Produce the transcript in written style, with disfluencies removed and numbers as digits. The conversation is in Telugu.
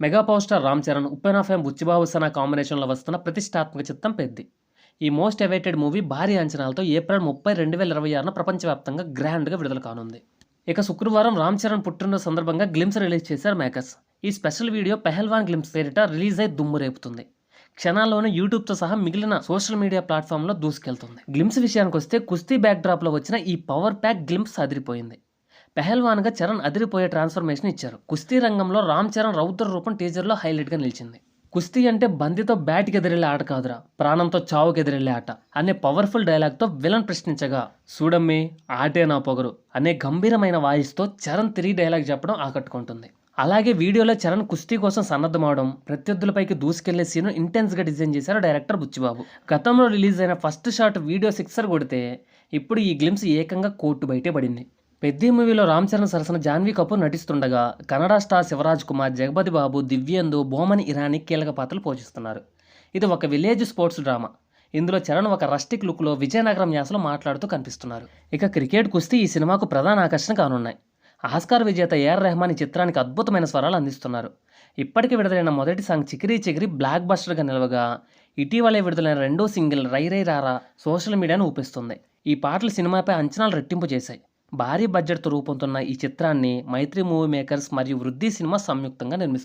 Mega power star Ram Charan, Uppena ఆఫ్ ఎం బుచ్చిబాబు సనా కాంబినేషన్లో వస్తున్న ప్రతిష్టాత్మక చిత్రం పెద్ది. ఈ మోస్ట్ అవైటెడ్ మూవీ భారీ అంచనాలతో ఏప్రిల్ 30, 2026న ప్రపంచవ్యాప్తంగా గ్రాండ్గా విడుదల కానుంది. ఇక శుక్రవారం రామ్ చరణ్ పుట్టినరోజు సందర్భంగా గ్లిమ్స్ రిలీజ్ చేశారు మేకర్స్. ఈ స్పెషల్ వీడియో పెహల్వాన్ గ్లిమ్స్ పేరిట రిలీజ్ అయి దుమ్ము రేపుతుంది. క్షణాల్లోనే యూట్యూబ్తో సహా మిగిలిన సోషల్ మీడియా ప్లాట్ఫామ్లో దూసుకెళ్తుంది. గ్లిమ్స్ విషయానికి వస్తే కుస్తీ బ్యాక్ డ్రాప్లో వచ్చిన ఈ పవర్ ప్యాక్ గ్లిమ్స్ అదిరిపోయింది. పెహల్వాన్గా చరణ్ అదిరిపోయే ట్రాన్స్ఫర్మేషన్ ఇచ్చారు. కుస్తీ రంగంలో రామ్ చరణ్ రౌద్ర రూపం టీజర్లో హైలైట్గా నిలిచింది. కుస్తీ అంటే బంతితో బ్యాట్కి ఎదిరెళ్లే ఆట కాదురా, ప్రాణంతో చావుకి ఎదిరెళ్లే ఆట అనే పవర్ఫుల్ డైలాగ్తో విలన్ ప్రశ్నించగా, చూడమ్మి ఆటే నా పొగరు అనే గంభీరమైన వాయిస్తో చరణ్ తిరిగి డైలాగ్ చెప్పడం ఆకట్టుకుంటుంది. అలాగే వీడియోలో చరణ్ కుస్తీ కోసం సన్నద్ధమవడం, ప్రత్యర్థులపైకి దూసుకెళ్లే సీను ఇంటెన్స్గా డిజైన్ చేశారు డైరెక్టర్ బుచ్చిబాబు. గతంలో రిలీజ్ అయిన ఫస్ట్ షాట్ వీడియో సిక్సర్ కొడితే ఇప్పుడు ఈ గ్లిమ్స్ ఏకంగా కోర్టు బయటే పడింది. పెద్ది మూవీలో రామ్ చరణ్ సరసన జాన్వీ కపూర్ నటిస్తుండగా కన్నడ స్టార్ శివరాజ్ కుమార్, జగపతి బాబు, దివ్యేందు, బోమన్ ఇరానీ కీలక పాత్రలు పోషిస్తున్నారు. ఇది ఒక విలేజ్ స్పోర్ట్స్ డ్రామా. ఇందులో చరణ్ ఒక రస్టిక్ లుక్లో విజయనగరం యాసలో మాట్లాడుతూ కనిపిస్తున్నారు. ఇక క్రికెట్, కుస్తీ ఈ సినిమాకు ప్రధాన ఆకర్షణ కానున్నాయి. ఆస్కార్ విజేత ఏఆర్ రెహమాన్ ఈ చిత్రానికి అద్భుతమైన స్వరాలు అందిస్తున్నారు. ఇప్పటికి విడుదలైన మొదటి సాంగ్ చికిరీ చికిరి బ్లాక్ బస్టర్గా నిలవగా, ఇటీవలే విడుదలైన రెండో సింగిల్ రై రై రారా సోషల్ మీడియాను ఊపిస్తుంది. ఈ పాటలు సినిమాపై అంచనాలు రెట్టింపు చేశాయి. భారీ బడ్జెట్తో రూపొందుతున్న ఈ చిత్రాన్ని మైత్రి మూవీ మేకర్స్ మరియు వృద్ధి సినిమా సంయుక్తంగా నిర్మిస్తున్నారు.